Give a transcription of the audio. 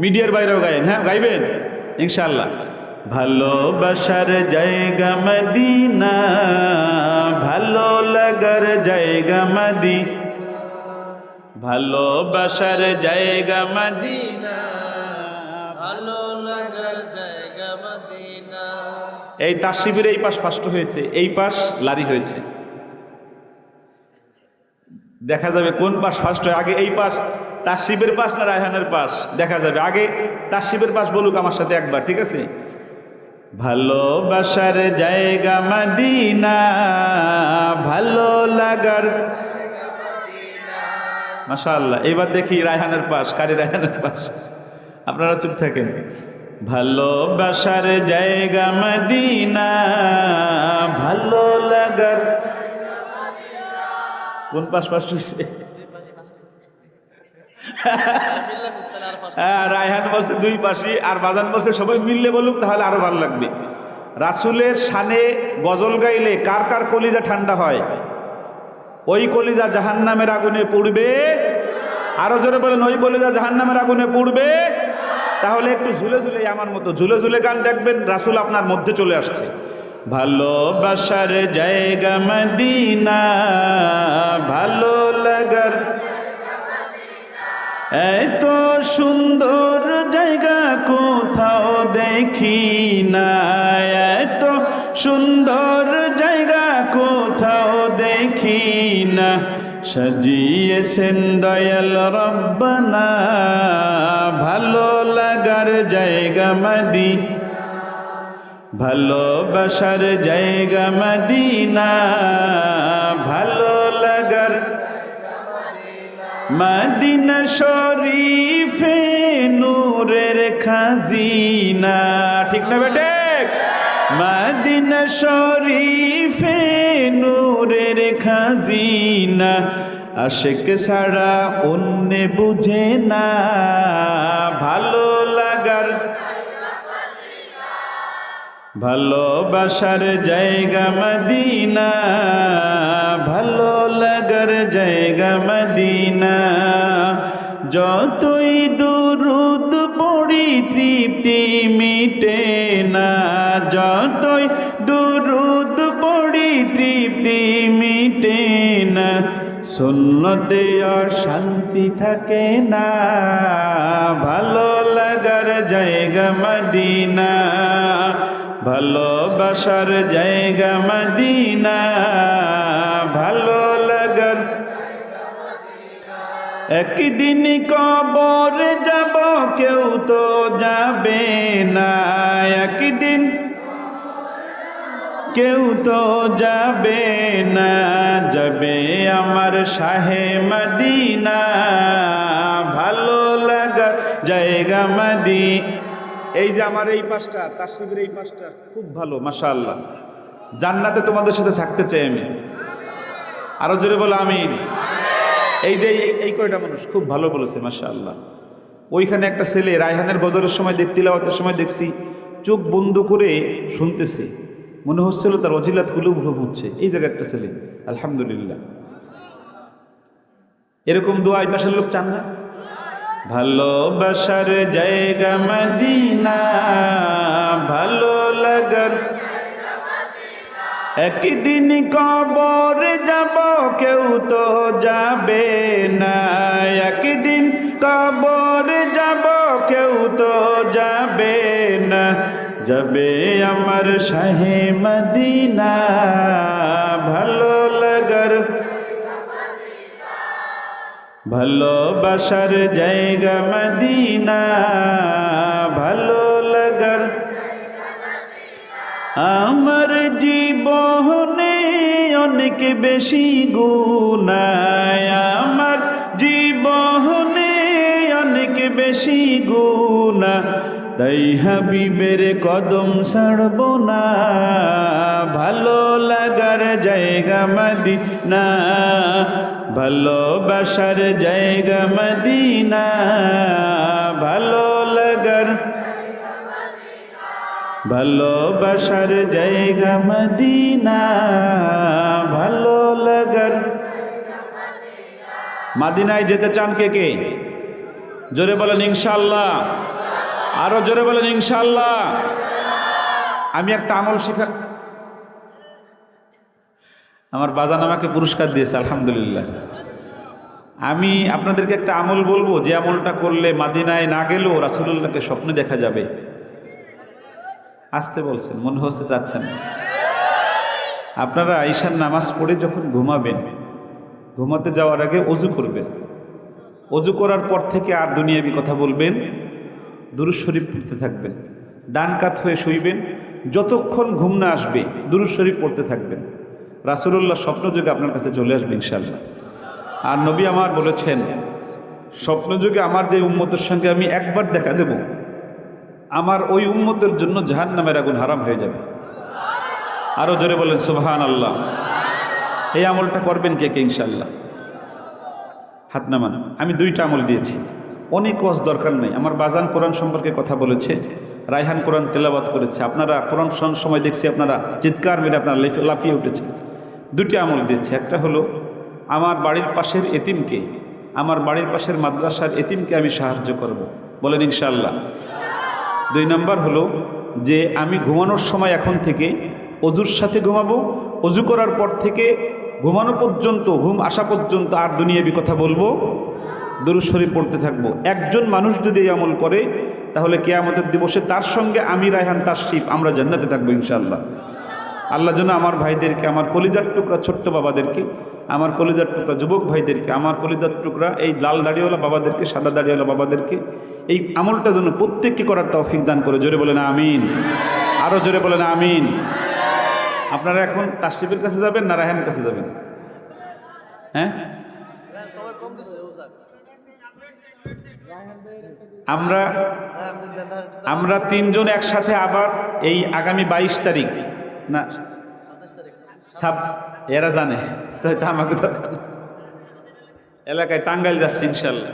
মিডিয়ার বাইরেও গায়েন, হ্যাঁ গাইবেন ইনশাআল্লাহ। ভালোবাসার জায়গা মদিনা, ভালো লাগার জায়গা মদিনা, ভালোবাসার জায়গা মদিনা, ভালো লাগার জায়গা মদিনা। এই তাসিবের এই পাশ ফার্স্ট হয়েছে, এই পাশ লারি হয়েছে। দেখা যাবে কোন পাশ ফার্স্ট হয়। আগে এই পাশ তাসিবের পাশ না রায়হানের পাশ দেখা যাবে। আগে তাসিবের পাশ বলুক আমার সাথে একবার, ঠিক আছে? ভালোবাসার জায়গা মদিনা, ভালো লাগার, মাশাআল্লাহ। এবার দেখি রায়হানের পাশ, কারি রায়হানের পাশ। আপনারা চুপ থাকেন। ভালোবাসার জায়গা মদিনা, ভালো লাগার, কোন পাশ ফার্স্ট হয়েছে? রায়হান বলছে দুই পাশই, আর বাজান বলছে সবাই মিললে বলুক তাহলে আরো ভালো লাগবে। রাসূলের শানে গজল গাইলে কার কার কলিজা ঠান্ডা হয়? ওই কলিজা জাহান্নামের আগুনে পুড়বে। আরো জোরে বলেন, ওই কলিজা জাহান্নামের আগুনে পুড়বে। তাহলে একটু ঝুলে ঝুলে, আমার মতো ঝুলে ঝুলে গান দেখবেন, রাসূল আপনার মধ্যে চলে আসছে। ভালোবাসার জায়গা মদিনা, ভালো লাগার, এত সুন্দর জায়গা কোথাও দেখি না, এত সুন্দর জায়গা কোথাও দেখি না, সাজিয়েছেন দয়াল রব্বানা, ভালো লাগার জায়গা মদিনা, ভালোবাসার জায়গা মদিনা, ভালো লাগার, মদিনা শরীফে নূরের খাজিনা, ঠিক না বেটে? মদিনা শরীফে নূরের খাজিনা, আশিক ছাড়া অন্য বুঝে না, ভালো লাগার, ভালোবাসার জায়গা মদিনা, ভালো লাগার জায়গা মদিনা। যতই দুরুদ পড়ি তৃপ্তি মিটে না, যতই দুরুদ পড়ি তৃপ্তি মিটে না, সুন্নতে অশান্তি থাকে না, ভালো লাগার জায়গা মদিনা, ভালোবাসার জায়গা মদিনা, ভালো লাগার। একদিন কবর যাব কেউ তো যাবে না, একদিন কেউ তো যাবে না, যাবে আমার শাহে মদিনা, ভালো লাগার জায়গা মদিনা। এই যে আমার এই পাশটা, তাসিবের এই পাশটা খুব ভালো, মাশাআল্লাহ। জান্নাতে তোমাদের সাথে থাকতে চাই আমি। আরো জোরে বলো আমিন। এই যে এই কয়টা মানুষ খুব ভালো বলেছে, মাশাআল্লাহ। ওইখানে একটা ছেলে রায়হানের গজলের সময় তিলাওয়াতের সময় দেখছি চোখ বন্ধ করে শুনতেছে, মনে হচ্ছিল তার অজিলাত কুলুব হচ্ছে। এই জায়গায় একটা ছেলে, আলহামদুলিল্লাহ। এরকম দোয়া এই পাশের লোক চান না? ভালোবাসার জায়গা মদিনা, ভালো লাগার, একদিন কবর যাব কেউ তো যাবে না, একদিন কবর যাব কেউ তো যাবে না, যাবে আমার শাহে মদিনা, ভালো লাগার, ভালোবাসার জায়গা মদিনা, ভালো লাগার। আমার জীবনে অনেক বেশি গুনাহ, আমার জীবনে অনেক বেশি গুনাহ, তাই হাবিবের কদম ছাড়ব না, ভালো লাগার জায়গা মদিনা, ভালোবাসার জায়গা মদিনা, ভালো লাগার, ভালোবাসার জায়গা মদিনা, ভালো লাগার। মদিনায় যেতে চান কে কে? জোরে বলেন ইনশাআল্লাহ, আরো জোরে বলেন ইনশাআল্লাহ। আমি একটা আমল শিখা, আমার বাজান আমাকে পুরস্কার দিয়েছে আলহামদুলিল্লাহ। আমি আপনাদেরকে একটা আমল বলবো, যে আমলটা করলে মাদিনায় না গেলেও রাসূলুল্লাহকে স্বপ্নে দেখা যাবে। আসতে বলছেন, মনে হচ্ছে যাচ্ছেন। আপনারা ঈশার নামাজ পড়ে যখন ঘুমাবেন, ঘুমাতে যাওয়ার আগে অজু করবেন। অজু করার পর থেকে আর দুনিয়াবি কথা বলবেন, দুরূদ শরীফ পড়তে থাকবেন। ডান কাত হয়ে শুইবেন, যতক্ষণ ঘুম না আসবে দুরূদ শরীফ পড়তে থাকবেন। রাসূলুল্লাহ স্বপ্নযোগে আপনার কাছে চলে আসবে ইনশাআল্লাহ। আর নবী আমার বলেছেন, স্বপ্নযোগে আমার যে উম্মতের সঙ্গে আমি একবার দেখা দেব, আমার ওই উম্মতের জন্য জাহান্নামের আগুন হারাম হয়ে যাবে। আরও জোরে বলেন সুবহানাল্লাহ। এই আমলটা করবেন কে কে ইনশাআল্লাহ? হাত নামান। আমি 2টা আমল দিয়েছি, অনেক ওয়াজ দরকার নেই। আমার বাজান কোরআন সম্পর্কে কথা বলেছে, রায়হান কোরআন তেলাওয়াত করেছে, আপনারা কোরআন শোনার সময় দেখছি আপনারা চিৎকার মেরে আপনারা লাফিয়ে উঠেছে। 2টি আমল দিয়েছি। একটা হলো আমার বাড়ির পাশের এতিমকে, আমার বাড়ির পাশের মাদ্রাসার এতিমকে আমি সাহায্য করব, বলেন ইনশাআল্লাহ। 2 নম্বর হলো যে আমি ঘুমানোর সময় এখন থেকে অজুর সাথে ঘুমাবো, অজু করার পর থেকে ঘুমানো পর্যন্ত, ঘুম আসা পর্যন্ত আর দুনিয়াবি কথা বলবো, দুরূদ শরীফ পড়তে থাকবো। একজন মানুষ যদি এই আমল করে, তাহলে কিয়ামতের দিবসে তার সঙ্গে আমি রায়হান তাশরিফ আমরা জান্নাতে থাকবো ইনশাআল্লাহ। আল্লাহ যেন আমার ভাইদেরকে, আমার কলিজার টুকরা ছোট্ট বাবাদেরকে, আমার কলিজার টুকরা যুবক ভাইদেরকে, আমার কলিজার টুকরা এই লাল দাড়িওয়ালা বাবাদেরকে, সাদা দাড়িওয়ালা বাবাদেরকে এই আমলটা যেন প্রত্যেককে করার তৌফিক দান করে। জোরে বলেন আমিন, আরও জোরে বলেন আমিন। আপনারা এখন তাশরিফের কাছে যাবেন না রায়হানের কাছে যাবেন? হ্যাঁ, আমরা 3 জন একসাথে আবার এই আগামী 22 তারিখ না এরা জানে তো, আমাকে তো এলাকায় টাঙ্গাইল যাচ্ছি ইনশাল্লাহ।